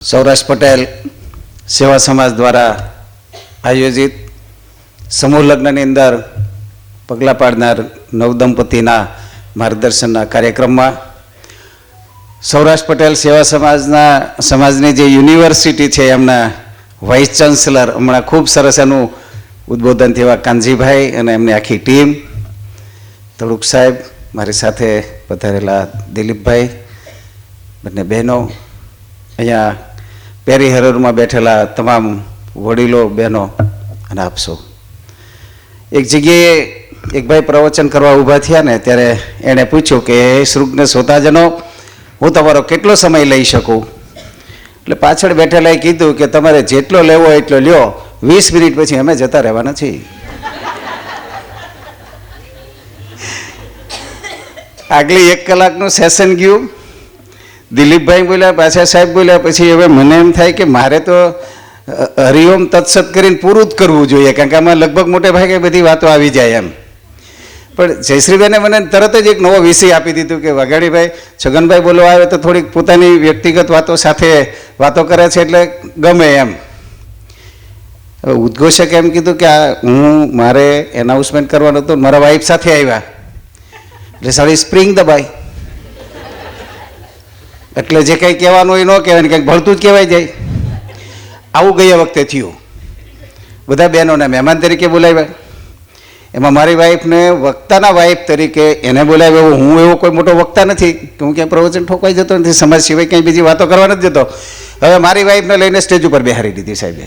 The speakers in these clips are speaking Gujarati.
સૌરાષ્ટ્ર પટેલ સેવા સમાજ દ્વારા આયોજિત સમૂહ લગ્નની અંદર પગલાં પાડનાર નવદંપતિના માર્ગદર્શનના કાર્યક્રમમાં સૌરાષ્ટ્ર પટેલ સેવા સમાજની જે યુનિવર્સિટી છે એમના વાઇસ ચાન્સલર હમણાં ખૂબ સરસ એનું ઉદ્બોધન થયા કાનજીભાઈ અને એમની આખી ટીમ, તળુક સાહેબ, મારી સાથે પધારેલા દિલીપભાઈ, બંને બહેનો, અહીંયા પેરી હરોરમાં બેઠેલા તમામ વડીલો, બહેનો અને આપ સૌ. એક જગ્યાએ એક ભાઈ પ્રવચન કરવા ઊભા થયા ને ત્યારે એણે પૂછ્યું કે શ્રુગ્ન શ્રોતાજનો, હું તમારો કેટલો સમય લઈ શકું? એટલે પાછળ બેઠેલાએ કીધું કે તમારે જેટલો લેવો એટલો લ્યો, 20 મિનિટ પછી અમે જતા રહેવાના છીએ. આગલી 1 કલાકનું સેશન ગયું. દિલીપભાઈ બોલ્યા, પાછા સાહેબ બોલ્યા, પછી હવે મને એમ થાય કે મારે તો હરિઓમ તત્સત કરીને પૂરું જ કરવું જોઈએ, કારણ કે આમાં લગભગ મોટે ભાગે બધી વાતો આવી જાય એમ. પણ જયશ્રીભાઈને મને તરત જ એક નવો વિષય આપી દીધું કે વાઘાણીભાઈ, છગનભાઈ બોલવા આવે તો થોડીક પોતાની વ્યક્તિગત વાતો સાથે વાતો કરે છે એટલે ગમે એમ. હવે ઉદ્ઘોષકે એમ કીધું કે મારે એનાઉન્સમેન્ટ કરવાનું હતું, મારા વાઈફ સાથે આવ્યા એટલે સારી સ્પ્રિંગ દબાઈ, એટલે જે કંઈ કહેવાનું હોય ન કહેવાય, કંઈક ભળતું જ કહેવાય જાય. આવું ગયા વખતે થયું. બધા બહેનોને મહેમાન તરીકે બોલાવ્યા. એમાં મારી વાઈફને વક્તાના વાઈફ તરીકે એને બોલાવ્યો. હું એવો કોઈ મોટો વક્તા નથી કે હું ક્યાંય પ્રવચન ઠોકવાઈ જતો નથી, સમાજ સિવાય ક્યાંય બીજી વાતો કરવા નથી જતો. હવે મારી વાઈફને લઈને સ્ટેજ ઉપર બેહારી દીધી સાહેબે.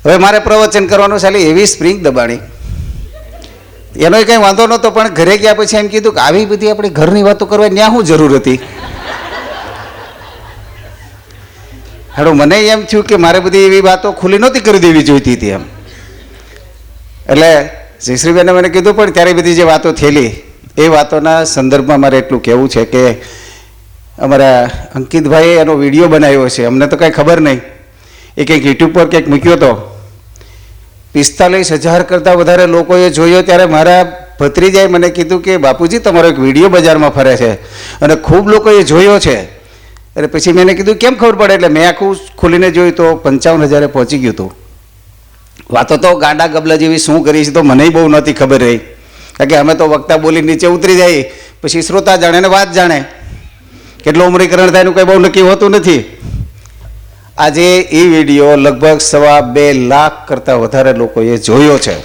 હવે મારે પ્રવચન કરવાનું ચાલી એવી સ્પ્રિંગ દબાણી. એનો કંઈ વાંધો નહોતો, પણ ઘરે ગયા પછી એમ કીધું કે આવી બધી આપણી ઘરની વાતો કરવા ત્યાં શું જરૂર હતી? હાડો મને એમ થયું કે મારે બધી એવી વાતો ખુલ્લી નહોતી કરી દેવી જોઈતી હતી એમ. એટલે જયશ્રીબેને મને કીધું, પણ ત્યારે બધી જે વાતો થયેલી એ વાતોના સંદર્ભમાં મારે એટલું કહેવું છે કે અમારા અંકિતભાઈએ એનો વિડીયો બનાવ્યો છે. અમને તો કાંઈ ખબર નહીં, એ કંઈક યુટ્યુબ પર કંઈક મૂક્યો હતો. 45,000 કરતાં વધારે લોકોએ જોયો. ત્યારે મારા ભત્રીજાએ મને કીધું કે બાપુજી, તમારો એક વિડીયો બજારમાં ફરે છે અને ખૂબ લોકોએ જોયો છે. એટલે પછી મેં કીધું કેમ ખબર પડે? એટલે મેં આખું ખોલીને જોયું તો 55,000 પહોંચી ગયું હતું. વાતો તો ગાંડા ગબલા જેવી શું કરી છે તો મને બહુ નહોતી ખબર રહી, કારણ કે અમે તો વક્તા બોલી નીચે ઉતરી જાય, પછી શ્રોતા જાણે ને વાત જાણે. કેટલું અમરીકરણ થાય એનું કંઈ બહુ નક્કી હોતું નથી. આજે એ વિડીયો લગભગ 2.25 લાખ કરતાં વધારે લોકોએ જોયો છે.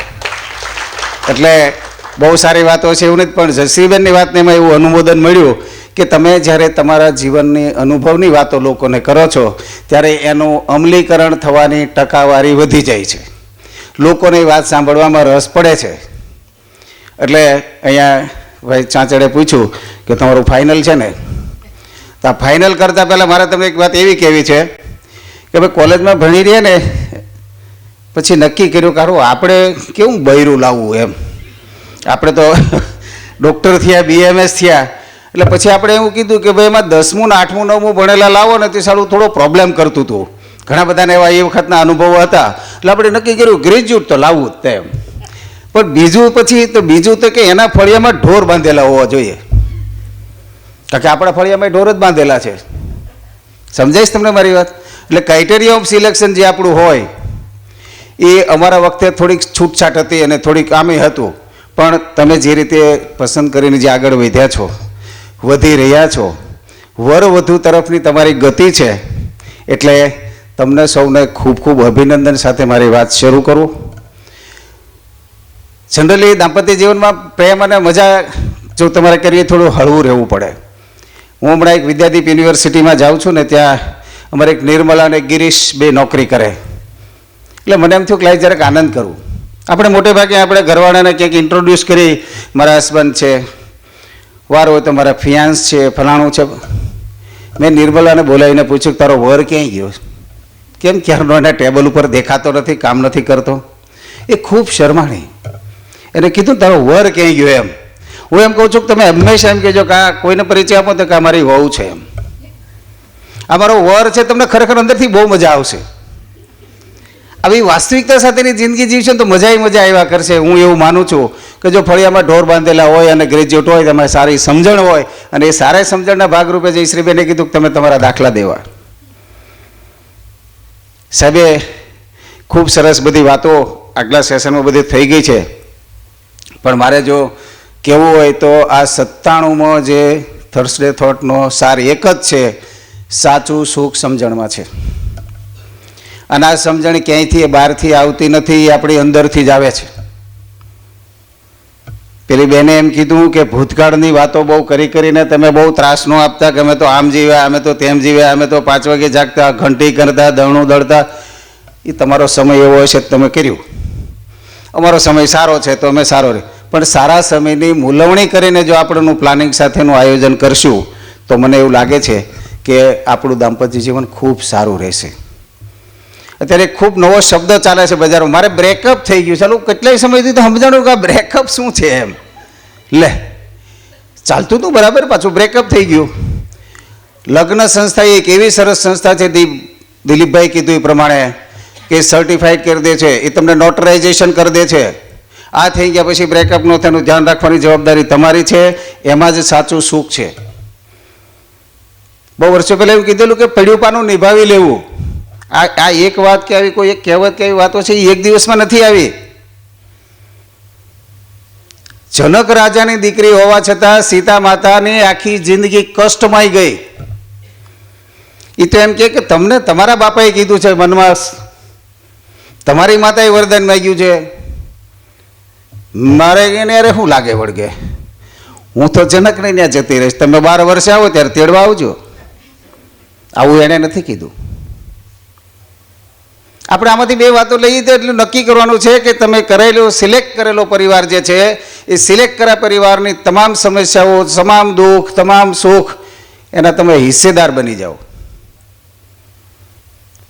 એટલે બહુ સારી વાતો છે એવું નથી, પણ જયશ્રીબેનની વાતને એમાં એવું અનુમોદન મળ્યું કે તમે જ્યારે તમારા જીવનની અનુભવની વાતો લોકોને કરો છો ત્યારે એનું અમલીકરણ થવાની ટકાવારી વધી જાય છે, લોકોની વાત સાંભળવામાં રસ પડે છે. એટલે અહીંયા ભાઈ ચાંચડે પૂછ્યું કે તમારું ફાઇનલ છે ને? તો આ ફાઇનલ કરતાં પહેલાં મારે તમને એક વાત એવી કહેવી છે કે ભાઈ કોલેજમાં ભણી રહીએ ને પછી નક્કી કર્યું કે આપણે કેવું બૈરું લાવવું એમ. આપણે તો ડૉક્ટર થયા, BMS થયા, એટલે પછી આપણે એવું કીધું કે ભાઈ એમાં 10મું ને 8મું 9મું ભણેલા લાવો ને તે સારું થોડો પ્રોબ્લેમ કરતું હતું. ઘણા બધાને એવા એ વખતના અનુભવો હતા, એટલે આપણે નક્કી કર્યું ગ્રેજ્યુએટ તો લાવવું જ તેમ. પણ બીજું તો કે એના ફળિયામાં ઢોર બાંધેલા હોવા જોઈએ, કારણ કે આપણા ફળિયામાં ઢોર જ બાંધેલા છે. સમજાય છે તમને મારી વાત? એટલે ક્રાઇટેરિયા ઓફ સિલેક્શન જે આપણું હોય એ અમારા વખતે થોડીક છૂટછાટ હતી અને થોડીક આમે હતું. પણ તમે જે રીતે પસંદ કરીને જે આગળ વધ્યા છો, વધી રહ્યા છો, વર વધુ તરફની તમારી ગતિ છે, એટલે તમને સૌને ખૂબ ખૂબ અભિનંદન સાથે મારી વાત શરૂ કરું. જનરલી દાંપત્ય જીવનમાં પ્રેમ અને મજા જો તમારે કરીએ થોડું હળવું રહેવું પડે. હું હમણાં એક વિદ્યાદીપ યુનિવર્સિટીમાં જાઉં છું ને, ત્યાં અમારે એક નિર્મલા અને ગિરીશ બે નોકરી કરે. એટલે મને એમ થયું કે લાઈ જરાક આનંદ કરું. આપણે મોટે ભાગે આપણે ઘરવાળાને ક્યાંક ઇન્ટ્રોડ્યુસ કરી, મારા હસબન્ડ છે, વાર હોય તો મારા ફિયાન્સ છે, ફલાણું છે. મેં નિર્મલાને બોલાવીને પૂછ્યું કે તારો વર ક્યાંય ગયો? કેમ ક્યારનો એના ટેબલ ઉપર દેખાતો નથી, કામ નથી કરતો? એ ખૂબ શરમાણી. એને કીધું તારો વર ક્યાંય ગયો એમ. હું એમ કહું છું કે તમે હંમેશા એમ કહેજો કે આ કોઈને પરિચય આપો તો કે આ મારી વહુ છે એમ, આ મારો વર છે. તમને ખરેખર અંદરથી બહુ મજા આવશે. આવી વાસ્તવિકતા સાથેની જિંદગી જીવશે તો મજા આવ્યા કરશે. હું એવું માનું છું કે જો ફળિયામાં ઢોર બાંધેલા હોય અને ગ્રેજ્યુએટ હોય, તમારે સારી સમજણ હોય, અને એ સારા સમજણના ભાગરૂપે જયશ્રીબેને કીધું કે તમે તમારા દાખલા દેવા. સાહેબે ખૂબ સરસ બધી વાતો આગલા સેશનમાં બધી થઈ ગઈ છે, પણ મારે જો કહેવું હોય તો આ 97માં જે થર્સડે થોટનો સાર એક જ છે, સાચું સુખ સમજણમાં છે. અને આ સમજણ ક્યાંયથી બહારથી આવતી નથી, એ આપણી અંદરથી જ આવે છે. પેલી બેને એમ કીધું કે ભૂતકાળની વાતો બહુ કરીને તમે બહુ ત્રાસ ન આપતા કે અમે તો આમ જીવ્યા, અમે તો તેમ જીવ્યા, અમે તો 5 વાગે જાગતા, ઘંટી કરતા, દળણું દળતા. એ તમારો સમય એવો હશે તમે કર્યું, અમારો સમય સારો છે તો અમે સારો રહે. પણ સારા સમયની મૂલવણી કરીને જો આપણું પ્લાનિંગ સાથેનું આયોજન કરશું તો મને એવું લાગે છે કે આપણું દાંપત્ય જીવન ખૂબ સારું રહેશે. અત્યારે ખૂબ નવો શબ્દ ચાલે છે બજારમાં, મારે બ્રેકઅપ થઈ ગયું. ચાલો કેટલાય સમયથી તો સમજાણું કે આ બ્રેકઅપ શું છે એમ. લે ચાલતું હતું બરાબર, પાછું બ્રેકઅપ થઈ ગયું. લગ્ન સંસ્થા એક એવી સરસ સંસ્થા છે, દિલીપભાઈ કીધું એ પ્રમાણે, કે સર્ટિફાઈડ કરી દે છે, એ તમને નોટરાઇઝેશન કરી દે છે. આ થઈ ગયા પછી બ્રેકઅપ ન થવાનું ધ્યાન રાખવાની જવાબદારી તમારી છે, એમાં જ સાચું સુખ છે. બહુ વર્ષો પહેલાં એવું કીધેલું કે પડ્યું પાનું નિભાવી લેવું. આ એક વાત કે આવી કોઈ એક કહેવત કે એવી વાતો છે, એ એક દિવસમાં નથી આવી. જનક રાજાની દીકરી હોવા છતાં સીતા માતાની આખી જિંદગી કષ્ટમાં ગઈ. એ તો એમ કે તમને તમારા બાપાએ કીધું છે મનમાં, તમારી માતાએ વરદાન માંગ્યું છે, મારે એને અરે શું લાગે વળગે, હું તો જનકને ત્યાં જતી રહીશ, તમે 12 વર્ષે આવો ત્યારે તેડવા આવજો. આવું એણે નથી કીધું. આપણે આમાંથી 2 વાતો લઈએ તો એટલું નક્કી કરવાનું છે કે તમે સિલેક્ટ કરેલો પરિવાર જે છે, એ સિલેક્ટ કર્યા પરિવારની તમામ સમસ્યાઓ, તમામ દુઃખ, તમામ સુખ એના તમે હિસ્સેદાર બની જાઓ.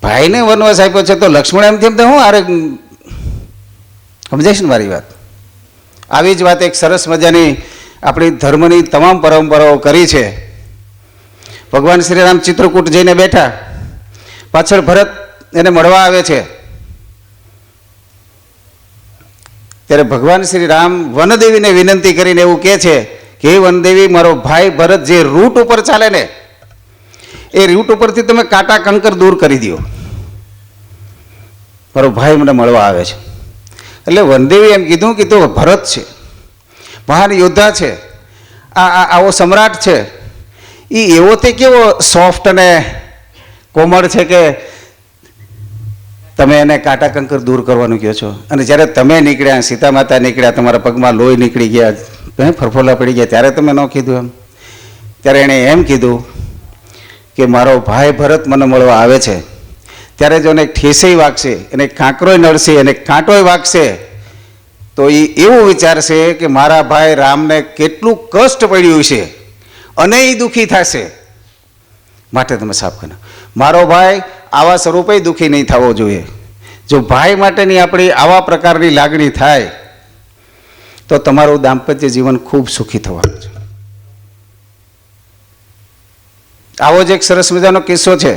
ભાઈને વનવાસ આપ્યો છે તો લક્ષ્મણ એમ તેમ હું અરે સમજાઈશ ને મારી વાત. આવી જ વાત એક સરસ મજાની આપણી ધર્મની તમામ પરંપરાઓ કરી છે. ભગવાન શ્રી રામ ચિત્રકૂટ જઈને બેઠા, પાછળ ભરત એને મળવા આવે છે. ત્યારે ભગવાન શ્રી રામ વનદેવીને વિનંતી કરીને એવું કહે છે કે હે વનદેવી, મારો ભાઈ ભરત જે રૂટ ઉપર ચાલે ને, એ રૂટ ઉપરથી તમે કાંટા કંકર દૂર કરી દો, મારો ભાઈ મને મળવા આવે છે. એટલે વનદેવી એમ કીધું કે તો ભરત છે, મહાન યોદ્ધા છે, આવો સમ્રાટ છે, એ એવો તે કેવો સોફ્ટ અને કોમળ છે કે તમે એને કાંટા કંકર દૂર કરવાનું કહો છો. અને જ્યારે તમે નીકળ્યા, સીતા માતા નીકળ્યા, તમારા પગમાં લોહી નીકળી ગયા, ફરફોલા પડી ગયા, ત્યારે તમે ન કીધું એમ. ત્યારે એણે એમ કીધું કે મારો ભાઈ ભરત મને મળવા આવે છે, ત્યારે જો એને ઠેસઈ વાગશે, એને કાંકરોય નડશે, એને કાંટોય વાગશે, તો એ એવું વિચારશે કે મારા ભાઈ રામને કેટલું કષ્ટ પડ્યું છે અને એ દુઃખી થશે. માટે તમે સાફ કરો, મારો ભાઈ આવા સ્વરૂપે દુઃખી નહીં થવો જોઈએ. જો ભાઈ માટેની આપણી આવા પ્રકારની લાગણી થાય તો તમારું દાંપત્ય જીવન ખૂબ સુખી થવાનું છે. આવો જ એક સરસ મજાનો કિસ્સો છે.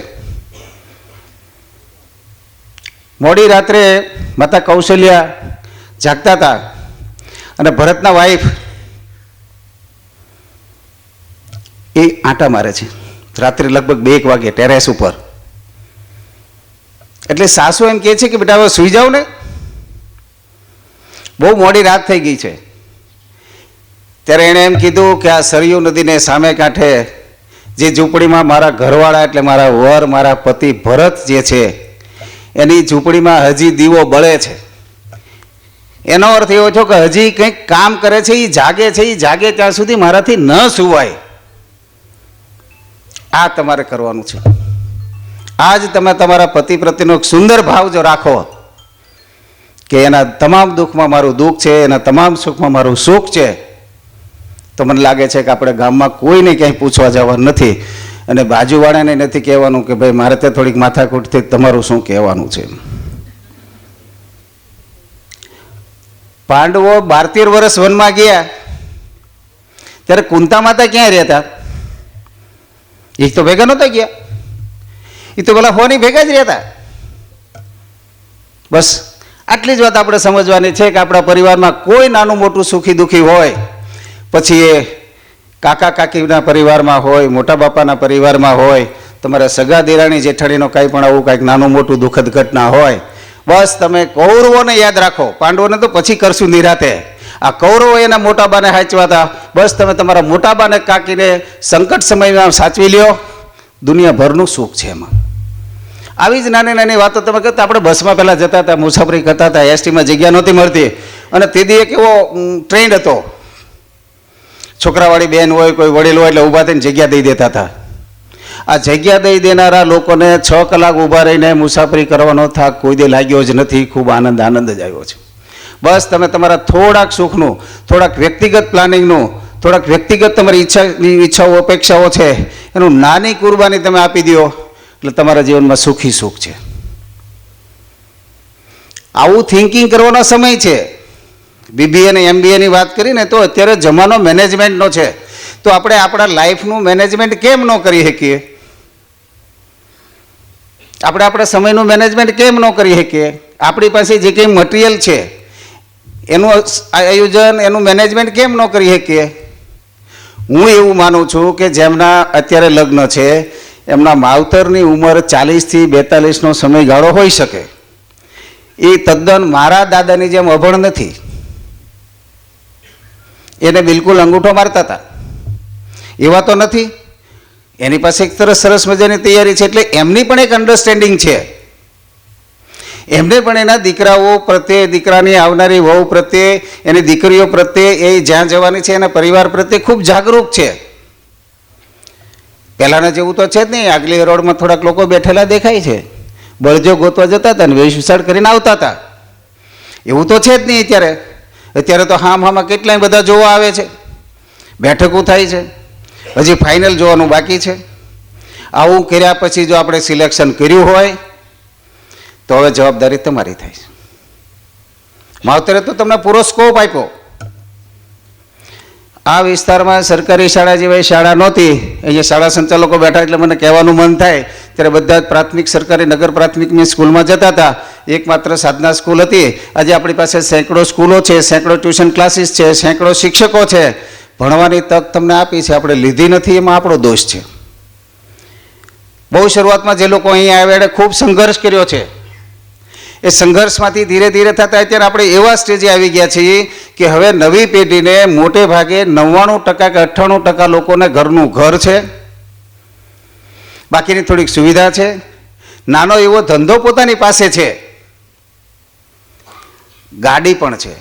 મોડી રાત્રે માતા કૌશલ્યા જાગતા હતા અને ભરતના વાઈફ એ આંટા મારે છે રાત્રે લગભગ 2 વાગે ટેરેસ ઉપર. એટલે સાસુ એમ કહે છે કે બેટા હવે સૂઈ જાઓ ને, બહુ મોડી રાત થઈ ગઈ છે. ત્યારે એણે એમ કીધું કે આ સરયુ નદીને સામે કાંઠે જે ઝૂંપડીમાં મારા ઘરવાળા એટલે મારા વર, મારા પતિ ભરત જે છે, એની ઝૂંપડીમાં હજી દીવો બળે છે. એનો અર્થ એવો છે કે હજી કંઈક કામ કરે છે, એ જાગે છે, એ જાગે ત્યાં સુધી મારાથી ન સુવાય. આ તમારે કરવાનું છે. આજ તમે તમારા પતિ પ્રત્યેનો એક સુંદર ભાવ જો રાખો કે એના તમામ દુઃખમાં મારું દુઃખ છે, એના તમામ સુખમાં મારું સુખ છે, તો મને લાગે છે કે આપણે ગામમાં કોઈને ક્યાંય પૂછવા જવાનું નથી અને બાજુવાળાને નથી કહેવાનું કે ભાઈ મારે ત્યાં થોડીક માથાકૂટથી તમારું શું કહેવાનું છે. પાંડવો 12-13 વર્ષ વનમાં ગયા ત્યારે કુંતા માતા ક્યાં રહેતા? એ તો ભેગા નહોતા ગયા, એ તો પેલા હોની ભેગા જ રહેતા. બસ આટલી જ વાત આપણે સમજવાની છે કે આપણા પરિવારમાં કોઈ નાનું મોટું સુખી દુઃખી હોય, પછી એ કાકા કાકીના પરિવારમાં હોય, મોટા બાપાના પરિવારમાં હોય, તમારા સગા દેરાણી જેઠાણીનો કાંઈ પણ આવું કાંઈક નાનું મોટું દુઃખદ ઘટના હોય, બસ તમે કૌરવોને યાદ રાખો. પાંડવોને તો પછી કરશું નિરાતે. આ કૌરવો એના મોટાબાને સાચવા હતા. બસ તમે તમારા મોટાબાને કાકીને સંકટ સમયમાં સાચવી લ્યો. દુનિયાભરનું સુખ છે એમાં. આવી જ નાની નાની વાતો તમે કરતા. આપણે બસમાં પહેલાં જતા હતા, મુસાફરી કરતા હતા, એસટીમાં જગ્યા નહોતી મળતી, અને તેથી એક એવો ટ્રેન્ડ હતો, છોકરાવાળી બેન હોય, કોઈ વડીલ હોય, એટલે ઊભા થઈને જગ્યા દઈ દેતા હતા. આ જગ્યા દઈ દેનારા લોકોને 6 કલાક ઊભા રહીને મુસાફરી કરવાનો થાક કોઈ દે લાગ્યો જ નથી. ખૂબ આનંદ જ આવ્યો છે. બસ તમે તમારા થોડાક સુખનું, થોડાક વ્યક્તિગત પ્લાનિંગનું, થોડાક વ્યક્તિગત તમારી ઈચ્છાઓ અપેક્ષાઓ છે એનું નાની કુરબાની તમે આપી દો એટલે તમારા જીવનમાં સુખી સુખ છે. આવું થિંકિંગ કરવાનો સમય છે. BBA અને MBAની વાત કરીને તો અત્યારે જમાનો મેનેજમેન્ટનો છે. તો આપણે આપણા લાઈફનું મેનેજમેન્ટ કેમ ન કરી શકીએ? આપણે આપણા સમયનું મેનેજમેન્ટ કેમ ન કરી શકીએ? આપણી પાસે જે કંઈ મટીરિયલ છે એનું આયોજન, એનું મેનેજમેન્ટ કેમ ન કરી શકીએ? હું એવું માનું છું કે જેમના અત્યારે લગ્ન છે એમના માવતરની ઉંમર 40થી 42નો સમયગાળો હોઈ શકે. એ તદ્દન મારા દાદાની જેમ અભણ નથી. એને બિલકુલ અંગૂઠો મારતા હતા એવા તો નથી. એની પાસે એક સરસ મજાની તૈયારી છે. એટલે એમની પણ એક અન્ડરસ્ટેન્ડિંગ છે. એમને પણ એના દીકરાઓ પ્રત્યે, દીકરાની આવનારી વહુ પ્રત્યે, એની દીકરીઓ પ્રત્યે, એ જ્યાં જવાની છે એના પરિવાર પ્રત્યે ખૂબ જાગૃત છે. પહેલાંના જેવું તો છે જ નહીં. આગલી રોડમાં થોડાક લોકો બેઠેલા દેખાય છે, બળજો ગોતવા જતા હતા ને વેશભૂષાળ કરીને આવતા હતા. એવું તો છે જ નહીં અત્યારે. અત્યારે તો હામાં કેટલાય બધા જોવા આવે છે, બેઠકો થાય છે, હજી ફાઇનલ જોવાનું બાકી છે. આવું કર્યા પછી જો આપણે સિલેક્શન કર્યું હોય તો હવે જવાબદારી તમારી થાય છે. માવતરે તો તમને પૂરો સ્કોપ આપ્યો. આ વિસ્તારમાં સરકારી શાળા જેવી શાળા નહોતી. અહીંયા શાળા સંચાલકો બેઠા એટલે મને કહેવાનું મન થાય. ત્યારે બધા જ પ્રાથમિક, સરકારી નગર પ્રાથમિકની સ્કૂલમાં જતા હતા. એકમાત્ર સાધના સ્કૂલ હતી. આજે આપણી પાસે સેંકડો સ્કૂલો છે, સેંકડો ટ્યુશન ક્લાસીસ છે, સેંકડો શિક્ષકો છે. ભણવાની તક તમને આપી છે, આપણે લીધી નથી, એમાં આપણો દોષ છે. બહુ શરૂઆતમાં જે લોકો અહીંયા આવ્યા એણે ખૂબ સંઘર્ષ કર્યો છે. એ સંઘર્ષમાંથી ધીરે ધીરે થતાં અત્યારે આપણે એવા સ્ટેજે આવી ગયા છીએ કે હવે નવી પેઢીને મોટે ભાગે 99% કે 98% લોકોને ઘરનું ઘર છે, બાકીની થોડીક સુવિધા છે, નાનો એવો ધંધો પોતાની પાસે છે, ગાડી પણ છે.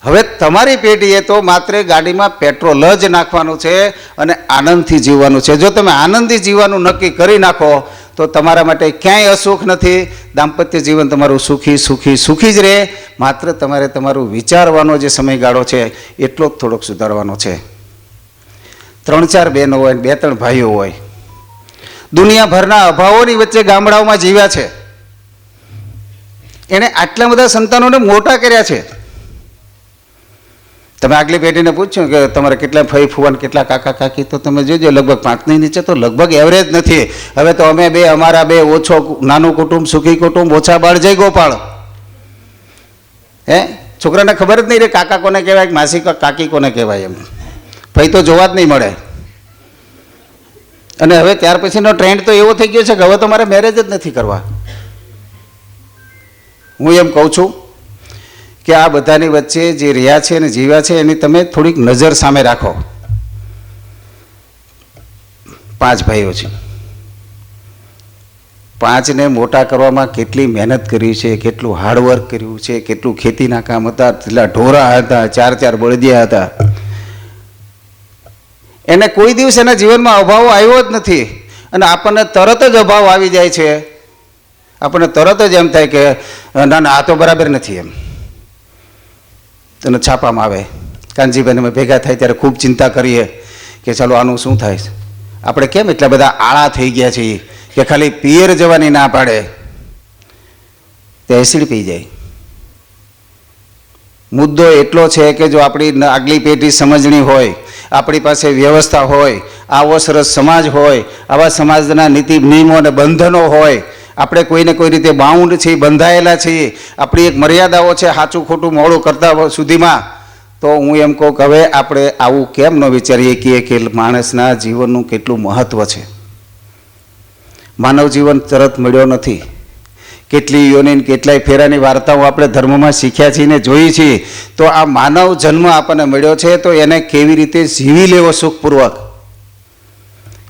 હવે તમારી પેઢીએ તો માત્ર ગાડીમાં પેટ્રોલ જ નાખવાનું છે અને આનંદથી જીવવાનું છે. જો તમે આનંદથી જીવવાનું નક્કી કરી નાખો તો તમારા માટે ક્યાંય અસુખ નથી. દાંપત્ય જીવન તમારું સુખી જ રહે. માત્ર તમારે તમારું વિચારવાનો જે સમયગાળો છે એટલો જ થોડોક સુધારવાનો છે. 3-4 બહેનો હોય, 2-3 ભાઈઓ હોય, દુનિયાભરના અભાવોની વચ્ચે ગામડાઓમાં જીવ્યા છે. એણે આટલા બધા સંતાનોને મોટા કર્યા છે. તમે આગલી પેઢીને પૂછ્યું કે તમારે કેટલા ફઈ ફુવાન, કેટલા કાકા કાકી, તો તમે જોજો લગભગ 5ની નીચે તો લગભગ એવરેજ નથી. હવે તો અમે બે, અમારા બે, ઓછો નાનું કુટુંબ, સુખી કુટુંબ, ઓછા બાળ, જય ગોપાળ. છોકરાને ખબર જ નહીં રે કાકા કોને કહેવાય, માસી કાકી કોને કહેવાય. એમ ફઈ તો જોવા જ નહીં મળે. અને હવે ત્યાર પછીનો ટ્રેન્ડ તો એવો થઈ ગયો છે કે હવે તો મારે મેરેજ જ નથી કરવા. હું એમ કહું છું કે આ બધાની વચ્ચે જે રહ્યા છે અને જીવ્યા છે એની તમે થોડીક નજર સામે રાખો. 5 ભાઈઓ છે. 5ને મોટા કરવામાં કેટલી મહેનત કરી છે, કેટલું હાર્ડવર્ક કર્યું છે, કેટલું ખેતીના કામ હતા, કેટલા ઢોરા હતા, 4-4 બળદિયા હતા. એને કોઈ દિવસ એના જીવનમાં અભાવ આવ્યો જ નથી. અને આપણને તરત જ અભાવ આવી જાય છે. આપણને તરત જ એમ થાય કે ના ના, આ તો બરાબર નથી. એમ અને છાપામાં આવે. કાનજીભાઈ અમે ભેગા થાય ત્યારે ખૂબ ચિંતા કરીએ કે ચાલો આનું શું થાય. આપણે કેમ એટલા બધા આળા થઈ ગયા છીએ કે ખાલી પિયર જવાની ના પાડે તે એસિડ પી જાય. મુદ્દો એટલો છે કે જો આપણી આગલી પેઢી સમજણી હોય, આપણી પાસે વ્યવસ્થા હોય, આવો સરસ સમાજ હોય, આવા સમાજના નીતિ નિયમો અને બંધનો હોય, આપણે કોઈને કોઈ રીતે બાઉન્ડ છીએ, બંધાયેલા છીએ, આપણી એક મર્યાદાઓ છે સાચું ખોટું મોડું કરતા સુધીમાં, તો હું એમ કહું કે હવે આપણે આવું કેમ ન વિચારીએ કે માણસના જીવનનું કેટલું મહત્ત્વ છે. માનવ જીવન તરત મળ્યો નથી. કેટલી યોનિન કેટલાય ફેરાની વાર્તાઓ આપણે ધર્મમાં શીખ્યા છીએ ને જોઈ છીએ. તો આ માનવ જન્મ આપણને મળ્યો છે તો એને કેવી રીતે જીવી લેવો સુખપૂર્વક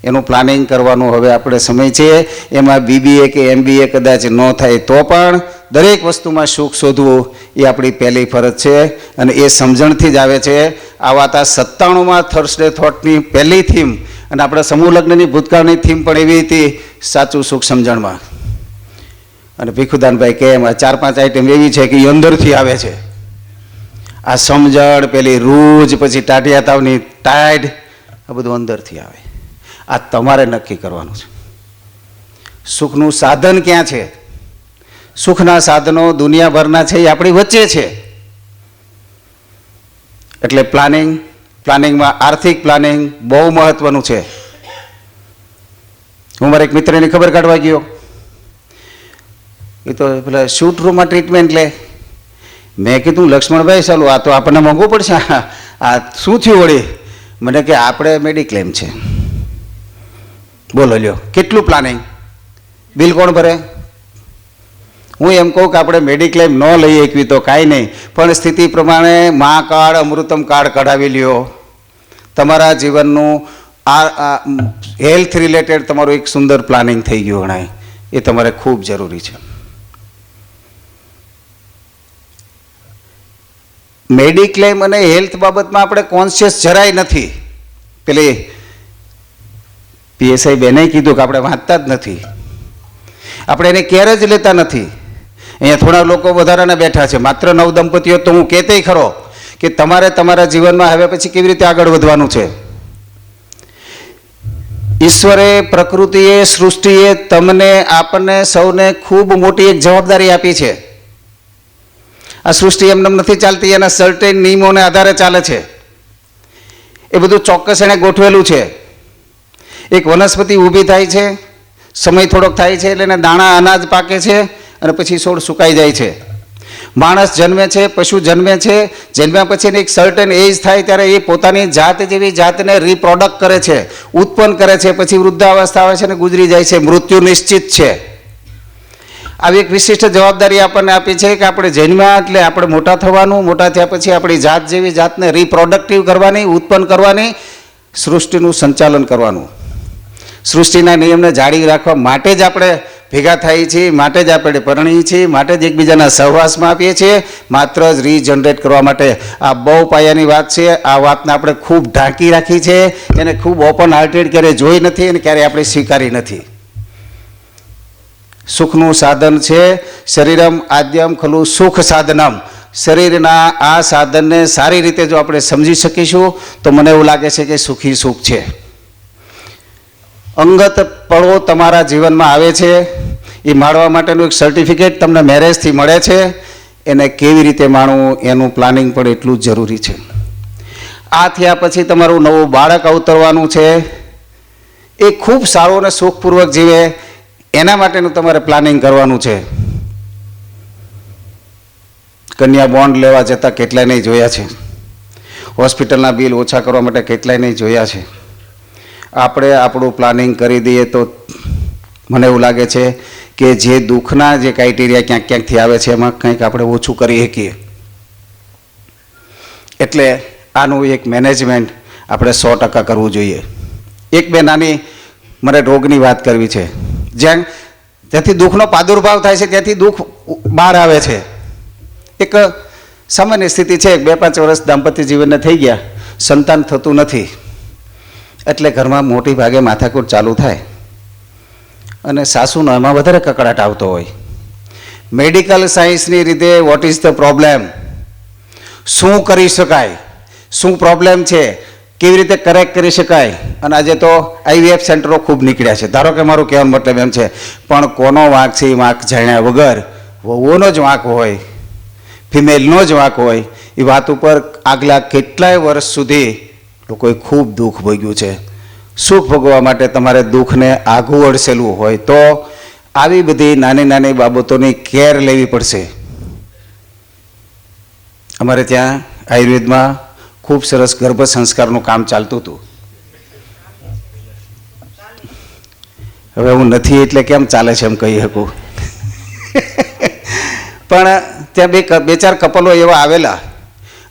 એનું પ્લાનિંગ કરવાનું હવે આપણે સમય છે. એમાં BBA કે MBA કદાચ ન થાય તો પણ દરેક વસ્તુમાં સુખ શોધવું એ આપણી પહેલી ફરજ છે અને એ સમજણથી જ આવે છે. આ વાત આ 97માં થર્સડે થોટની પહેલી થીમ અને આપણા સમૂહ લગ્નની ભૂતકાળની થીમ પણ એવી હતી, સાચું સુખ સમજણમાં. અને ભીખુદાનભાઈ કે એમાં 4-5 આઈટમ એવી છે કે એ અંદરથી આવે છે. આ સમજણ, પેલી રૂજ, પછી ટાઢિયા તાવની ટાઈડ, આ બધું અંદરથી આવે. આ તમારે નક્કી કરવાનું છે. સુખનું સાધન ક્યાં છે? સુખના સાધનો દુનિયાભરના છે એ આપણી વચ્ચે છે. એટલે પ્લાનિંગમાં આર્થિક પ્લાનિંગ બહુ મહત્વનું છે. હું મારા એક મિત્રની ખબર કાઢવા ગયો, એ તો પેલા શૂટ રૂમમાં ટ્રીટમેન્ટ લે. મેં કીધું લક્ષ્મણભાઈ ચાલું આ તો આપણને મોંઘું પડશે, આ શું થયું વળી? મને કે આપણે મેડિક્લેમ છે. બોલો લ્યો, કેટલું પ્લાનિંગ, બિલ કોણ ભરે? હું એમ કહું કે આપણે મેડિક્લેમ ન લઈ શકવી તો કાંઈ નહીં, પણ સ્થિતિ પ્રમાણે મા કાર્ડ, અમૃતમ કાર્ડ કઢાવી લ્યો. તમારા જીવનનું આ હેલ્થ રિલેટેડ તમારું એક સુંદર પ્લાનિંગ થઈ ગયું ગણાય. એ તમારે ખૂબ જરૂરી છે. મેડિક્લેમ અને હેલ્થ બાબતમાં આપણે કોન્શિયસ જરાય નથી. પેલી PSI બેને કીધું કે આપણે વાંચતા જ નથી, આપણે એને કેર જ લેતા નથી. અહીંયા થોડા લોકો વધારાના બેઠા છે, માત્ર 9 દંપતીઓ. તો હું કહેતે ખરો કે તમારે તમારા જીવનમાં હવે પછી કેવી રીતે આગળ વધવાનું છે. ઈશ્વરે, પ્રકૃતિએ, સૃષ્ટિએ તમને, આપણને સૌને ખૂબ મોટી એક જવાબદારી આપી છે. આ સૃષ્ટિ એમને નથી ચાલતી, એના સર્ટેન નિયમોને આધારે ચાલે છે. એ બધું ચોક્કસ એણે ગોઠવેલું છે. એક વનસ્પતિ ઊભી થાય છે, સમય થોડોક થાય છે એટલે એને દાણા અનાજ પાકે છે અને પછી છોડ સુકાઈ જાય છે. માણસ જન્મે છે, પશુ જન્મે છે, જન્મ્યા પછી એક સર્ટેન એજ થાય ત્યારે એ પોતાની જાત જેવી જાતને રિપ્રોડક્ટ કરે છે, ઉત્પન્ન કરે છે. પછી વૃદ્ધાવસ્થા આવે છે અને ગુજરી જાય છે, મૃત્યુ નિશ્ચિત છે. આવી એક વિશિષ્ટ જવાબદારી આપણને આપી છે કે આપણે જન્મ્યા એટલે આપણે મોટા થવાનું, મોટા થયા પછી આપણી જાત જેવી જાતને રિપ્રોડક્ટિવ કરવાની, ઉત્પન્ન કરવાની, સૃષ્ટિનું સંચાલન કરવાનું. સૃષ્ટિના નિયમને જાળવી રાખવા માટે જ આપણે ભેગા થઈએ છીએ, માટે જ આપણે પરણીએ છીએ, માટે જ એકબીજાના સહવાસમાં આપીએ છીએ, માત્ર જ રીજનરેટ કરવા માટે. આ બહુ પાયાની વાત છે. આ વાતને આપણે ખૂબ ઢાંકી રાખી છે, એને ખૂબ ઓપન હાર્ટેડ ક્યારેય જોઈ નથી અને ક્યારેય આપણે સ્વીકારી નથી. સુખનું સાધન છે. શરીરમ આદ્યમ ખલુ સુખ સાધનમ. શરીરના આ સાધનને સારી રીતે જો આપણે સમજી શકીશું તો મને એવું લાગે છે કે સુખી સુખ છે. અંગત પળો તમારા જીવનમાં આવે છે, એ માણવા માટેનું એક સર્ટિફિકેટ તમને મેરેજથી મળે છે. એને કેવી રીતે માણવું એનું પ્લાનિંગ પણ એટલું જ જરૂરી છે. આ થયા પછી તમારું નવું બાળક અવતરવાનું છે, એ ખૂબ સારું અને સુખપૂર્વક જીવે એના માટેનું તમારે પ્લાનિંગ કરવાનું છે. કન્યા બોન્ડ લેવા જતાં કેટલાય નહીં જોયા છે, હોસ્પિટલના બિલ ઓછા કરવા માટે કેટલાય નહીં જોયા છે. આપણે આપણું પ્લાનિંગ કરી દઈએ તો મને એવું લાગે છે કે જે દુઃખના જે ક્રાઇટેરિયા ક્યાંક ક્યાંકથી આવે છે એમાં કંઈક આપણે ઓછું કરી શકીએ. એટલે આનું એક મેનેજમેન્ટ આપણે 100% કરવું જોઈએ. એક બે નાની મને રોગની વાત કરવી છે. જ્યાંથી દુઃખનો પ્રાદુર્ભાવ થાય છે ત્યાંથી દુઃખ બહાર આવે છે. એક સામાન્ય સ્થિતિ છે, 2-5 વર્ષ દાંપત્ય જીવનને થઈ ગયા, સંતાન થતું નથી, એટલે ઘરમાં મોટી ભાગે માથાકૂટ ચાલુ થાય અને સાસુનો એમાં વધારે કકડાટ આવતો હોય. મેડિકલ સાયન્સની રીતે વોટ ઇઝ ધ પ્રોબ્લેમ, શું કરી શકાય, શું પ્રોબ્લેમ છે, કેવી રીતે કરેક્ટ કરી શકાય. અને આજે તો IVF સેન્ટરો ખૂબ નીકળ્યા છે. ધારો કે મારું કહેવાનો મતલબ એમ છે, પણ કોનો વાંક છે એ વાંક જાણ્યા વગર વહુઓનો જ વાંક હોય, ફિમેલનો જ વાંક હોય, એ વાત ઉપર આગલા કેટલાય વર્ષ સુધી લોકોએ ખૂબ દુઃખ ભોગ્યું છે. સુખ ભોગવવા માટે તમારે દુઃખને આઘું અડસેલું હોય તો આવી બધી નાની નાની બાબતોની કેર લેવી પડશે. અમારે ત્યાં આયુર્વેદમાં ખૂબ સરસ ગર્ભ સંસ્કારનું કામ ચાલતું હતું. હવે હું નથી એટલે કેમ ચાલે છે એમ કહી શકું. પણ ત્યાં બે ચાર કપલો એવા આવેલા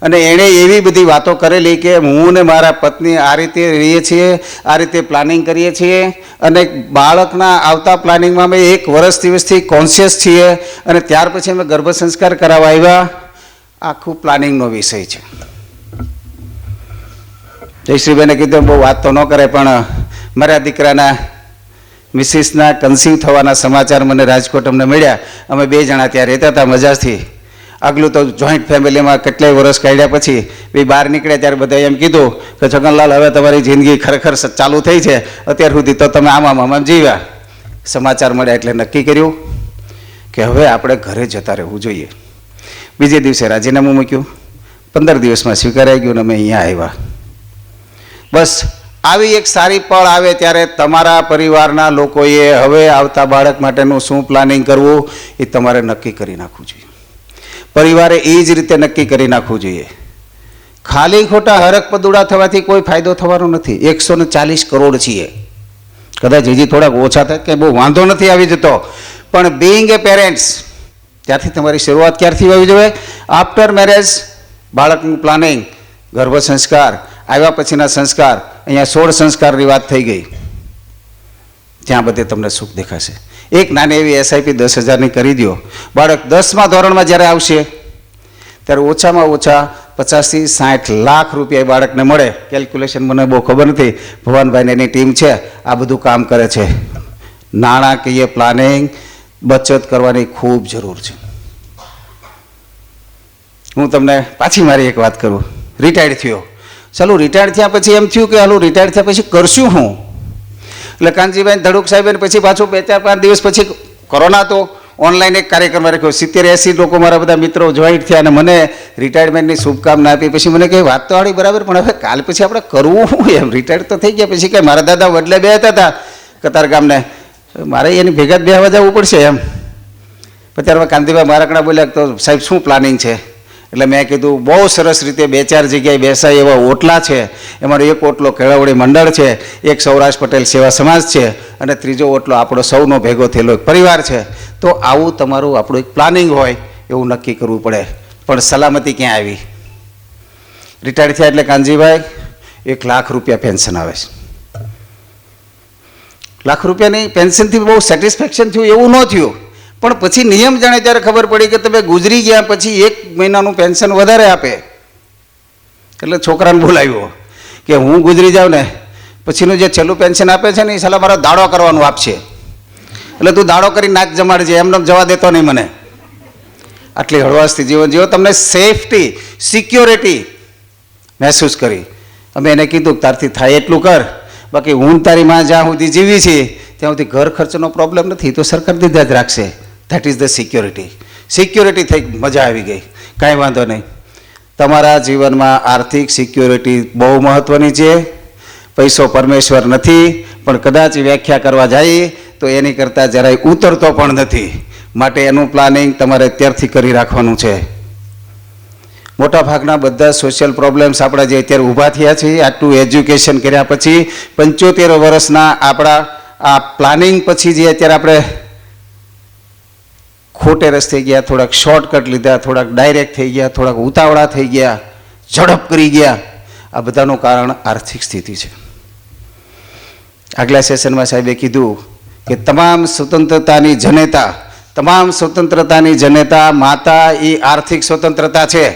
અને એણે એવી બધી વાતો કરેલી કે હું ને મારા પત્ની આ રીતે રહીએ છીએ, આ રીતે પ્લાનિંગ કરીએ છીએ અને બાળકના આવતા પ્લાનિંગમાં અમે 1 વર્ષથી કોન્શિયસ છીએ અને ત્યાર પછી અમે ગર્ભ સંસ્કાર કરાવવા આવ્યા. આખું પ્લાનિંગનો વિષય છે. જયશ્રીબેને કીધું બહુ વાત તો ન કરે, પણ મારા દીકરાના મિસિસના કન્સીવ થવાના સમાચાર મને રાજકોટ અમને મળ્યા. અમે 2 જણા ત્યાં રહેતા હતા મજાથી. આગલું તો જોઈન્ટ ફેમિલીમાં કેટલાય વર્ષ કાઢ્યા પછી બે બહાર નીકળ્યા ત્યારે બધાએ એમ કીધું કે છગનલાલ હવે તમારી જિંદગી ખરેખર ચાલુ થઈ છે, અત્યાર સુધી તો તમે આમ જીવ્યા. સમાચાર મળ્યા એટલે નક્કી કર્યું કે હવે આપણે ઘરે જતા રહેવું જોઈએ. બીજે દિવસે રાજીનામું મૂક્યું, 15 દિવસમાં સ્વીકારાઈ ગયું અને અમે અહીંયા આવ્યા. બસ આવી એક સારી પળ આવે ત્યારે તમારા પરિવારના લોકોએ હવે આવતા બાળક માટેનું શું પ્લાનિંગ કરવું એ તમારે નક્કી કરી નાખવું જોઈએ. પરિવારે એ જ રીતે નક્કી કરી નાખવું જોઈએ. ખાલી ખોટા હરક પદુડા થવાથી કોઈ ફાયદો થવાનો નથી. 140 કરોડ છીએ, કદાચ હજી થોડાક ઓછા થાય કે બહુ વાંધો નથી આવી જતો, પણ બિંગ એ પેરેન્ટ્સ ત્યાંથી તમારી શરૂઆત ક્યારથી હોવી જોઈએ? આફ્ટર મેરેજ બાળકનું પ્લાનિંગ, ગર્ભ સંસ્કાર, આવ્યા પછીના સંસ્કાર. અહીંયા 16 સંસ્કારની વાત થઈ ગઈ. ત્યાં બધે તમને સુખ દેખાશે. એક નાની એવી SIP 10,000ની કરી દો. બાળક 10મા ધોરણમાં જ્યારે આવશે ત્યારે ઓછામાં ઓછા 50 થી 60 લાખ રૂપિયા બાળકને મળે. કેલ્ક્યુલેશન મને બહુ ખબર નથી, ભવાનભાઈને એની ટીમ છે આ બધું કામ કરે છે. નાણાકીય પ્લાનિંગ, બચત કરવાની ખૂબ જરૂર છે. હું તમને પાછી મારી એક વાત કરું. રિટાયર્ડ થયો, ચાલો રિટાયર્ડ થયા પછી એમ થયું કે હાલો રિટાયર્ડ થયા પછી કરશું હું. એટલે કાનજીભાઈ ધડુક સાહેબ પછી પાછું 2-4-5 દિવસ પછી કોરોના તો ઓનલાઈન એક કાર્યક્રમ રાખ્યો. 70-80 લોકો મારા બધા મિત્રો જોઈન્ટ થયા અને મને રિટાયરમેન્ટની શુભકામના આપી. પછી મને કહે વાત તો આડી બરાબર, પણ હવે કાલ પછી આપણે કરવું શું એમ? રિટાયર્ડ તો થઈ ગયા પછી કે મારા દાદા વડલે બેહતા હતા કતારગામને, મારે એની ભેગા જ બેહવા જવું પડશે એમ. પછી ત્યારે કાંતિભાઈ મારાકડા બોલ્યા તો સાહેબ શું પ્લાનિંગ છે? એટલે મેં કીધું બહુ સરસ રીતે 2-4 જગ્યાએ બેસાય એવા ઓટલા છે. એમાંનો એક ઓટલો કેળવણી મંડળ છે, એક સૌરાષ્ટ્ર પટેલ સેવા સમાજ છે અને ત્રીજો ઓટલો આપણો સૌનો ભેગો થયેલો એક પરિવાર છે. તો આવું તમારું આપણું એક પ્લાનિંગ હોય એવું નક્કી કરવું પડે. પણ સલામતી ક્યાં આવી? રિટાયર્ડ થયા એટલે કાનજીભાઈ 1 લાખ રૂપિયા પેન્શન આવે છે. લાખ રૂપિયાની પેન્શનથી બહુ સેટિસ્ફેક્શન થયું એવું ન થયું, પણ પછી નિયમ જાણે ત્યારે ખબર પડી કે તમે ગુજરી ગયા પછી 1 મહિનાનું પેન્શન વધારે આપે. એટલે છોકરાને બોલાવ્યો કે હું ગુજરી જાઉં ને પછીનું જે છેલ્લું પેન્શન આપે છે ને એ સાલા મારો દાડો કરવાનું આપશે, એટલે તું દાડો કરી નાક જમાડજે, એમને જવા દેતો નહીં મને. આટલી હળવાશથી જીવન જીવો, તમને સેફટી, સિક્યોરિટી મહેસૂસ કરી. અમે એને કીધું તારથી થાય એટલું કર, બાકી હું તારી માં જ્યાં સુધી જીવી છે ત્યાં સુધી ઘર ખર્ચનો પ્રોબ્લેમ નથી, તો સરકાર દીધા જ રાખશે. That is the security. Security થઈ, મજા આવી ગઈ, કાંઈ વાંધો નહીં. તમારા જીવનમાં આર્થિક સિક્યોરિટી બહુ મહત્ત્વની છે. પૈસો પરમેશ્વર નથી, પણ કદાચ વ્યાખ્યા કરવા જઈએ તો એની કરતાં જરાય ઉતરતો પણ નથી. માટે એનું પ્લાનિંગ તમારે અત્યારથી કરી રાખવાનું છે. મોટાભાગના બધા સોશિયલ પ્રોબ્લેમ્સ આપણા જે અત્યારે ઊભા થયા છે, આટલું એજ્યુકેશન કર્યા પછી 75 વર્ષના આપણા આ પ્લાનિંગ પછી જે અત્યારે આપણે ખોટે રસ્તે ગયા, થોડાક શોર્ટકટ લીધા, થોડાક ડાયરેક્ટ થઈ ગયા, થોડાક ઉતાવળા થઈ ગયા, ઝડપ કરી ગયા, આ બધાનું કારણ આર્થિક સ્થિતિ છે. આગલા સેશનમાં સાહેબે કીધું કે તમામ સ્વતંત્રતાની જનેતા માતા એ આર્થિક સ્વતંત્રતા છે.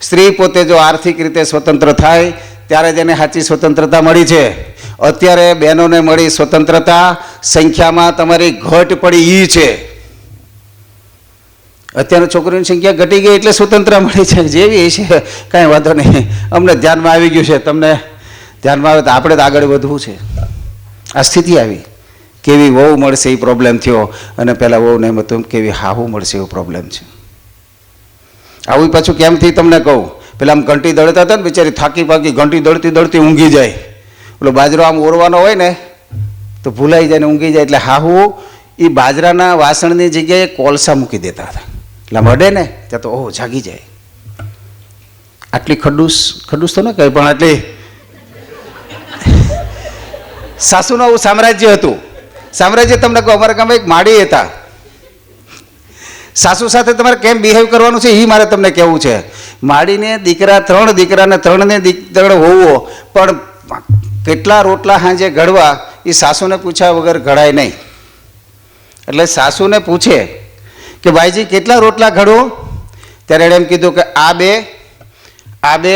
સ્ત્રી પોતે જો આર્થિક રીતે સ્વતંત્ર થાય ત્યારે જ એને સાચી સ્વતંત્રતા મળી છે. અત્યારે બહેનોને મળી સ્વતંત્રતા, સંખ્યામાં તમારી ઘટ પડી એ છે. અત્યારે છોકરીઓની સંખ્યા ઘટી ગઈ એટલે સ્વતંત્ર મળી છે. જેવી છે કાંઈ વાંધો નહીં, અમને ધ્યાનમાં આવી ગયું છે, તમને ધ્યાનમાં આવે તો આપણે તો આગળ વધવું છે. આ સ્થિતિ આવી. કેવી વહુ મળશે એ પ્રોબ્લેમ થયો, અને પહેલાં વહુ નહીં હતું કેવી હાહુ મળશે એવો પ્રોબ્લેમ છે. આવું પાછું કેમથી તમને કહું, પેલા આમ ઘંટી દળતા હતા ને બિચારી થાકી પાકી ઘંટી દળતી દળતી ઊંઘી જાય. ઓલો બાજરો આમ ઓરવાનો હોય ને તો ભૂલાઈ જાય ને ઊંઘી જાય. એટલે હાહુ એ બાજરાના વાસણની જગ્યાએ કોલસા મૂકી દેતા હતા, એટલે મડે ને ત્યાં તો ઓહ જાગી જાય. આટલી ખડૂસ તો ન કહે, પણ આટલી સાસુનું આવું સામ્રાજ્ય હતું. સામ્રાજ્ય તમને કહું, અમારા ગામમાં એક માળી હતા. સાસુ સાથે તમારે કેમ બિહેવ કરવાનું છે એ મારે તમને કહેવું છે. માડીને દીકરા, 3 દીકરાને 3ને 3 હોવો, પણ કેટલા રોટલા સાંજે ઘડવા એ સાસુને પૂછ્યા વગર ઘડાય નહીં. એટલે સાસુને પૂછે કે ભાઈજી કેટલા રોટલા ઘડો, ત્યારે એણે એમ કીધું કે આ બે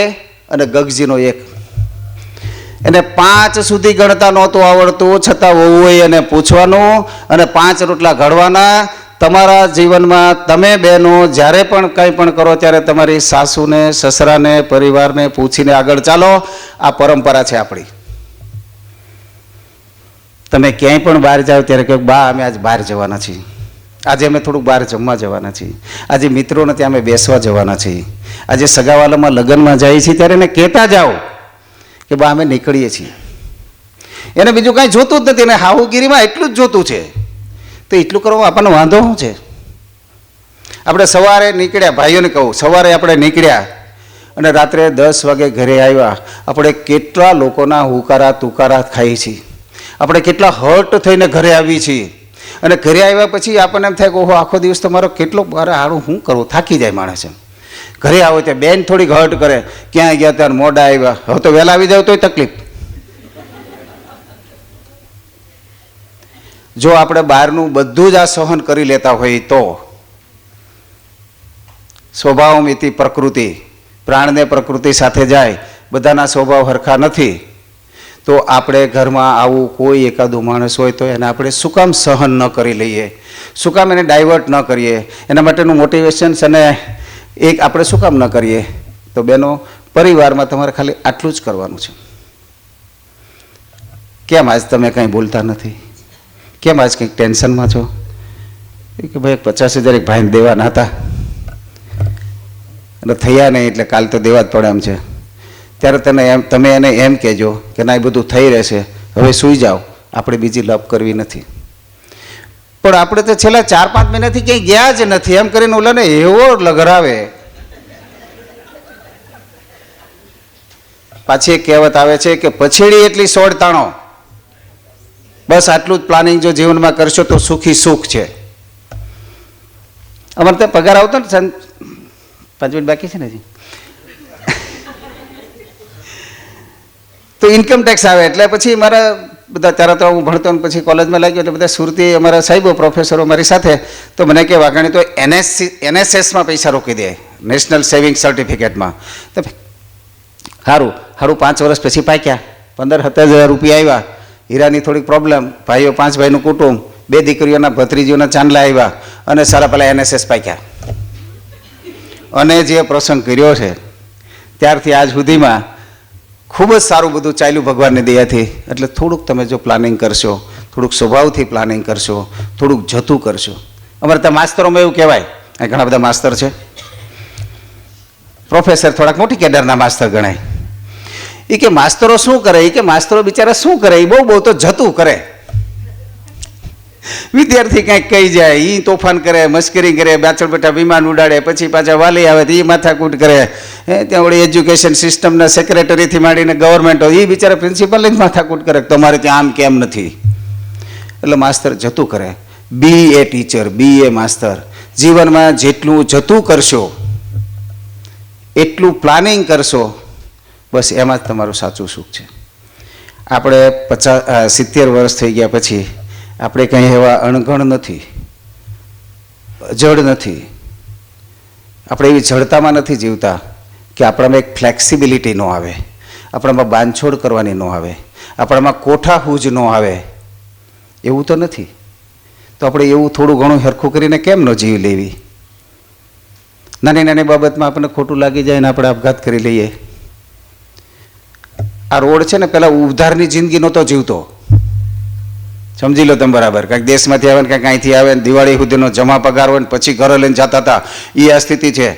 અને ગગજીનો 1. એને 5 સુધી ગણતા નહોતું આવડતું, છતાં વહુએ એને પૂછવાનું અને 5 રોટલા ઘડવાના. તમારા જીવનમાં તમે બહેનો જ્યારે પણ કંઈ પણ કરો ત્યારે તમારી સાસુને, સસરાને, પરિવારને પૂછીને આગળ ચાલો. આ પરંપરા છે આપણી. તમે ક્યાંય પણ બહાર જાઓ ત્યારે કહો, બા અમે આજ બહાર જવાના છીએ, આજે અમે થોડુંક બહાર જમવા જવાના છીએ, આજે મિત્રોને ત્યાં અમે બેસવા જવાના છીએ, આજે સગાવાલામાં લગ્નમાં જઈએ છીએ, ત્યારે એને કહેતા જાઓ કે બા અમે નીકળીએ છીએ. એને બીજું કાંઈ જોતું જ નથી, એને હાહુગીરીમાં એટલું જ જોતું છે. તો એટલું કરવા આપણને વાંધો શું છે? આપણે સવારે નીકળ્યા, ભાઈઓને કહું, સવારે આપણે નીકળ્યા અને રાત્રે 10 વાગે ઘરે આવ્યા, આપણે કેટલા લોકોના હુકારા તુકારા ખાઈએ છીએ, આપણે કેટલા હર્ટ થઈને ઘરે આવીએ છીએ. અને ઘરે આવ્યા પછી આપણને એમ થાય કે ઓહો આખો દિવસ તમારો કેટલો, અરે હારું શું કરવું, થાકી જાય માણસ. એમ ઘરે આવો ત્યાં બેન થોડીક હર્ટ કરે, ક્યાં ગયા ત્યારે મોડા આવ્યા, હવે તો વહેલા આવી જાવ તોય તકલીફ. જો આપણે બહારનું બધું જ આ સહન કરી લેતા હોઈએ તો સ્વભાવમિતિ પ્રકૃતિ, પ્રાણને પ્રકૃતિ સાથે જાય, બધાના સ્વભાવ હરખા નથી. તો આપણે ઘરમાં આવું કોઈ એકાદું માણસ હોય તો એને આપણે શું કામ સહન ન કરી લઈએ, શું કામ એને ડાયવર્ટ ન કરીએ, એના માટેનું મોટિવેશન્સ અને એક આપણે શું કામ ન કરીએ? તો બેનો, પરિવારમાં તમારે ખાલી આટલું જ કરવાનું છે. કેમ આજ તમે કંઈ બોલતા નથી? કેમ આજ કંઈક ટેન્શનમાં છો? કે ભાઈ 50,000 એક ભાઈને દેવાના હતા અને થયા નહીં, એટલે કાલ તો દેવા જ પડે એમ છે. ત્યારે તમે એને એમ કહેજો કે ના, એ બધું થઈ રહેશે, હવે સૂઈ જાઓ, આપણે બીજી લપ કરવી નથી. પણ આપણે તો છેલ્લા 4-5 મહિનાથી ક્યાંય ગયા જ નથી, એમ કરીને ઓલાને એવો લગરાવે. પાછી એક કહેવત આવે છે કે પછેડી એટલી 16 તાણો. બસ આટલું જ પ્લાનિંગ જો જીવનમાં કરશો તો સુખી સુખ છે. અમારે ત્યાં પગાર આવતો ને 5 મિનિટ બાકી છે ને હજી, તો ઇન્કમ ટેક્સ આવે એટલે પછી મારા બધા, ત્યારે તો હું ભણતો ને પછી કોલેજમાં લાગ્યો એટલે બધા સુરતી અમારા સાહેબો પ્રોફેસરો મારી સાથે, તો મને કે વાઘાણી તો NSSમાં પૈસા રોકી દે, નેશનલ સેવિંગ સર્ટિફિકેટમાં. તો સારું 5 વર્ષ પછી પાક્યા, 15-17 હજાર રૂપિયા આવ્યા. હીરાની થોડીક પ્રોબ્લેમ, ભાઈઓ 5 ભાઈનું કુટુંબ, 2 દીકરીઓના ભત્રીજીઓના ચાંદલા આવ્યા અને સારા પહેલાં NSS પાક્યા. અને જે પ્રસંગ કર્યો છે ત્યારથી આજ સુધીમાં ખૂબ જ સારું બધું ચાલ્યું ભગવાનની દયાથી. એટલે થોડુંક તમે જો પ્લાનિંગ કરશો, થોડુંક સ્વભાવથી પ્લાનિંગ કરશો, થોડુંક જતું કરશો. અમારે ત્યાં માસ્તરોમાં એવું કહેવાય, ઘણા બધા માસ્તર છે, પ્રોફેસર થોડાક મોટી કેડરના માસ્તર ગણાય. એ કે માસ્તરો શું કરે? એ કે માસ્તરો બિચારા શું કરે? એ બહુ તો જતું કરે. વિદ્યાર્થી કંઈક કહી જાય, એ તોફાન કરે, મસ્કરી કરે, પાછળ બેઠા વિમાન ઉડાડે, પછી પાછા વાલી આવે તો એ માથાકૂટ કરે. ત્યાં વળી એજ્યુકેશન સિસ્ટમના સેક્રેટરીથી માંડીને ગવર્મેન્ટ હોય, એ બિચારા પ્રિન્સિપલ જ માથાકૂટ કરે, તમારે ત્યાં આમ કેમ નથી. એટલે માસ્તર જતું કરે. બી એ ટીચર, બી એ માસ્તર. જીવનમાં જેટલું જતું કરશો, એટલું પ્લાનિંગ કરશો, બસ એમાં જ તમારું સાચું સુખ છે. આપણે 70 વર્ષ થઈ ગયા પછી આપણે કંઈ એવા અણઘણ નથી, જડ નથી, આપણે એવી જડતામાં નથી જીવતા કે આપણામાં એક ફ્લેક્સિબિલિટી ન આવે, આપણામાં બાંધછોડ કરવાની ન આવે, આપણામાં કોઠાહૂજ ન આવે, એવું તો નથી. તો આપણે એવું થોડું ઘણું હરખું કરીને કેમ ન જીવી લેવી? નાની નાની બાબતમાં આપણને ખોટું લાગી જાય ને આપણે આપઘાત કરી લઈએ. આ રોડ છે ને, પહેલાં ઉધારની જિંદગી નહોતો જીવતો, સમજી લો તમે બરાબર. કાંઈક દેશમાંથી આવે ને કાંઈક અહીંથી આવે ને દિવાળી સુધીનો જમા પગાર હોય ને પછી ઘરે લઈને જતા હતા, એ આ સ્થિતિ છે.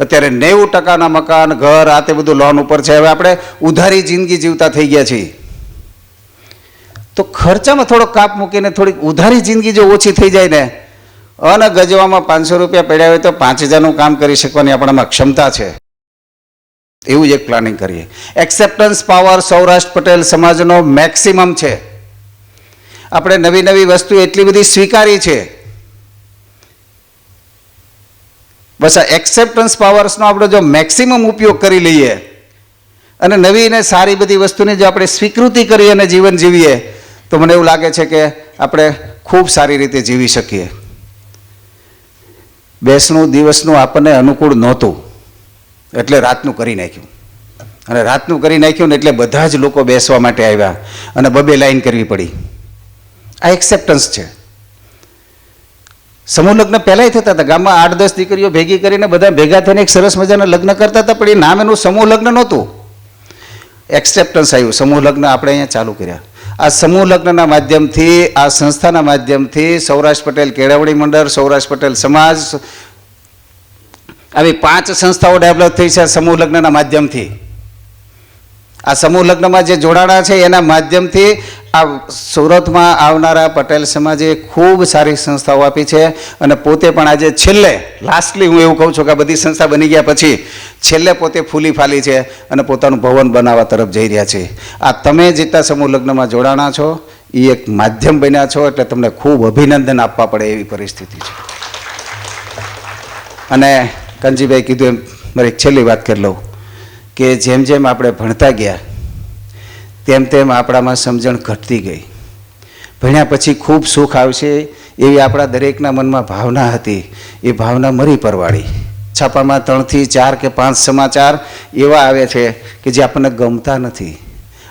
અત્યારે 90% મકાન, ઘર, આ તે બધું લોન ઉપર છે. હવે આપણે ઉધારી જિંદગી જીવતા થઈ ગયા છીએ. તો ખર્ચામાં થોડોક કાપ મૂકીને થોડીક ઉધારી જિંદગી જો ઓછી થઈ જાય ને, અને ગજવામાં 500 રૂપિયા પડ્યા હોય તો 5000નું કામ કરી શકવાની આપણામાં ક્ષમતા છે. એવું જ એક પ્લાનિંગ કરીએ. એક્સેપ્ટન્સ પાવર સૌરાષ્ટ્ર પટેલ સમાજનો મેક્સિમમ છે. આપણે નવી નવી વસ્તુ એટલી બધી સ્વીકારી છે. બસ આ એક્સેપ્ટન્સ પાવર્સનો આપણે જો મેક્સિમમ ઉપયોગ કરી લઈએ અને નવી ને સારી બધી વસ્તુની જો આપણે સ્વીકૃતિ કરીએ અને જીવન જીવીએ તો મને એવું લાગે છે કે આપણે ખૂબ સારી રીતે જીવી શકીએ. બેસણું દિવસનું આપણને અનુકૂળ નહોતું એટલે રાતનું કરી નાખ્યું, અને રાતનું કરી નાખ્યું ને એટલે બધા જ લોકો બેસવા માટે આવ્યા અને બબે લાઈન કરવી પડી. આ એક્સેપ્ટન્સ છે. સમૂહ લગ્ન પહેલાંય થતા હતા. ગામમાં 8-10 દીકરીઓ ભેગી કરીને બધા ભેગા થઈને એક સરસ મજાના લગ્ન કરતા હતા, પણ એ નામ એનું સમૂહ લગ્ન નહોતું. એક્સેપ્ટન્સ આવ્યું, સમૂહ લગ્ન આપણે અહીંયા ચાલુ કર્યા. આ સમૂહ લગ્નના માધ્યમથી, આ સંસ્થાના માધ્યમથી સૌરાષ્ટ્ર પટેલ કેળવણી મંડળ, સૌરાષ્ટ્ર પટેલ સમાજ, આવી 5 સંસ્થાઓ ડેવલપ થઈ છે સમૂહ લગ્નના માધ્યમથી. આ સમૂહ લગ્નમાં જે જોડાણા છે એના માધ્યમથી આ સુરતમાં આવનારા પટેલ સમાજે ખૂબ સારી સંસ્થાઓ આપી છે, અને પોતે પણ આજે છેલ્લે લાસ્ટલી હું એવું કહું છું કે આ બધી સંસ્થા બની ગયા પછી છેલ્લે પોતે ફૂલી ફાલી છે અને પોતાનું ભવન બનાવવા તરફ જઈ રહ્યા છે. આ તમે જેટલા સમૂહ લગ્નમાં જોડાણા છો એ એક માધ્યમ બન્યા છો, એટલે તમને ખૂબ અભિનંદન આપવા પડે એવી પરિસ્થિતિ છે. અને કાનજીભાઈ કીધું એમ મારી એક છેલ્લી વાત કરી લઉં કે જેમ જેમ આપણે ભણતા ગયા તેમ તેમ આપણામાં સમજણ ઘટતી ગઈ. ભણ્યા પછી ખૂબ સુખ આવશે એવી આપણા દરેકના મનમાં ભાવના હતી. એ ભાવના મરી પરવાળી. છાપામાં 3 થી 4 કે 5 સમાચાર એવા આવે છે કે જે આપણને ગમતા નથી.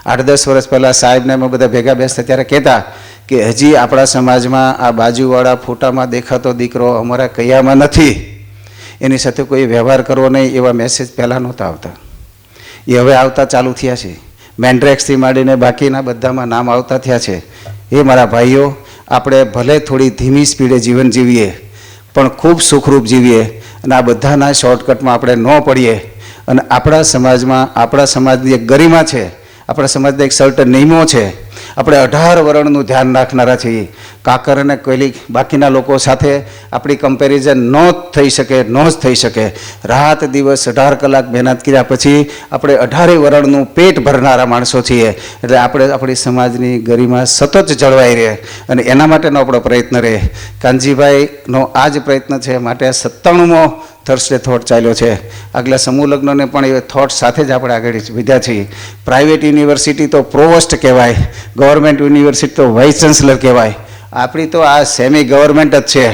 8-10 વર્ષ પહેલાં સાહેબને અમે બધા ભેગા બેસતા ત્યારે કહેતા કે હજી આપણા સમાજમાં આ બાજુવાળા ફોટામાં દેખાતો દીકરો અમારા કયામાં નથી, એની સાથે કોઈ વ્યવહાર કરવો નહીં, એવા મેસેજ પહેલાં નહોતા આવતા. એ હવે આવતા ચાલુ થયા છે. મેન્ડ્રેક્સથી માંડીને બાકીના બધામાં નામ આવતા થયા છે. એ મારા ભાઈઓ, આપણે ભલે થોડી ધીમી સ્પીડે જીવન જીવીએ પણ ખૂબ સુખરૂપ જીવીએ, અને આ બધાના શોર્ટકટમાં આપણે ન પડીએ. અને આપણા સમાજની એક ગરિમા છે, આપણા સમાજના એક સર્ટન નિયમો છે. આપણે 18 વર્ણનું ધ્યાન રાખનારા છીએ. કાકર અને કોયલી બાકીના લોકો સાથે આપણી કમ્પેરિઝન ન થઈ શકે, ન જ થઈ શકે. રાત દિવસ 18 કલાક મહેનત કર્યા પછી આપણે 18 વર્ણનું પેટ ભરનારા માણસો છીએ. એટલે આપણે આપણી સમાજની ગરિમા સતત જળવાઈ રહે અને એના માટેનો આપણો પ્રયત્ન રહે. કાનજીભાઈનો આ જ પ્રયત્ન છે. માટે 97મો થર્સડે થોટ ચાલ્યો છે. આગલા સમૂહ લગ્નને પણ એ થોટ સાથે જ આપણે આગળ વધ્યા છીએ. પ્રાઇવેટ યુનિવર્સિટી તો પ્રોવોસ્ટ કહેવાય, ગવર્મેન્ટ યુનિવર્સિટી તો વાઇસ ચાન્સલર કહેવાય. આપણી તો આ સેમી ગવર્મેન્ટ જ છે.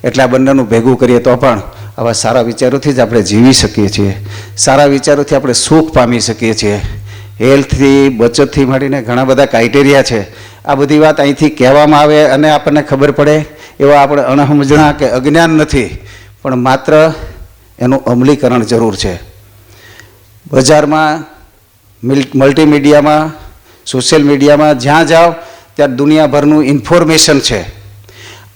એટલે આ બંનેનું ભેગું કરીએ તો પણ આવા સારા વિચારોથી જ આપણે જીવી શકીએ છીએ. સારા વિચારોથી આપણે સુખ પામી શકીએ છીએ. હેલ્થથી, બચતથી માંડીને ઘણા બધા ક્રાઇટેરિયા છે. આ બધી વાત અહીંથી કહેવામાં આવે અને આપણને ખબર પડે એવા આપણે અણસમજણા કે અજ્ઞાન નથી, પણ માત્ર એનું અમલીકરણ જરૂર છે. બજારમાં, મલ્ટીમીડિયામાં, સોશિયલ મીડિયામાં જ્યાં જાઓ ત્યાં દુનિયાભરનું ઇન્ફોર્મેશન છે.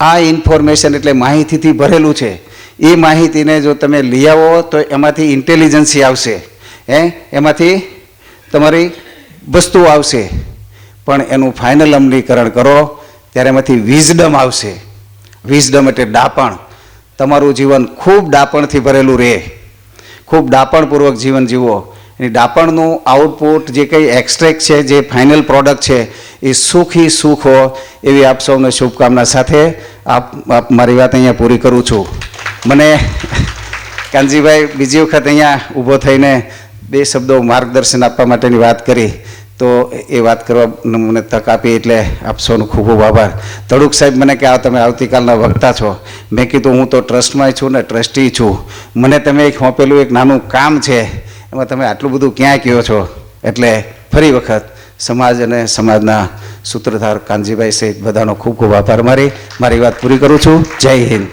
આ ઇન્ફોર્મેશન એટલે માહિતીથી ભરેલું છે. એ માહિતીને જો તમે લઈ આવો તો એમાંથી ઇન્ટેલિજન્સી આવશે, એમાંથી તમારી વસ્તુઓ આવશે. પણ એનું ફાઇનલ અમલીકરણ કરો ત્યારે એમાંથી વિઝડમ આવશે. વિઝડમ એટલે ડાપણ. તમારું જીવન ખૂબ ડાપણથી ભરેલું રહે. ખૂબ ડાપણપૂર્વક જીવન જીવો. એ ડાપણનું આઉટપુટ જે કંઈ એક્સ્ટ્રેક્ટ છે, જે ફાઇનલ પ્રોડક્ટ છે, એ સુખી સુખ હો એવી આપ સૌને શુભકામના સાથે મારી વાત અહીંયા પૂરી કરું છું. મને કાનજીભાઈ બીજી વખત અહીંયા ઊભો થઈને 2 શબ્દો માર્ગદર્શન આપવા માટેની વાત કરી, તો એ વાત કરવા મને તક આપી એટલે આપ સૌનો ખૂબ ખૂબ આભાર. તડુક સાહેબ મને કે તમે આવતીકાલના વક્તા છો. મેં કીધું હું તો ટ્રસ્ટમાં છું ને ટ્રસ્ટી છું. મને તમે એક સોંપેલું એક નાનું કામ છે, એમાં તમે આટલું બધું ક્યાં કહો છો. એટલે ફરી વખત સમાજ અને સમાજના સૂત્રધાર કાનજીભાઈ સહિત બધાનો ખૂબ ખૂબ આભાર મારી વાત પૂરી કરું છું. જય હિન્દ.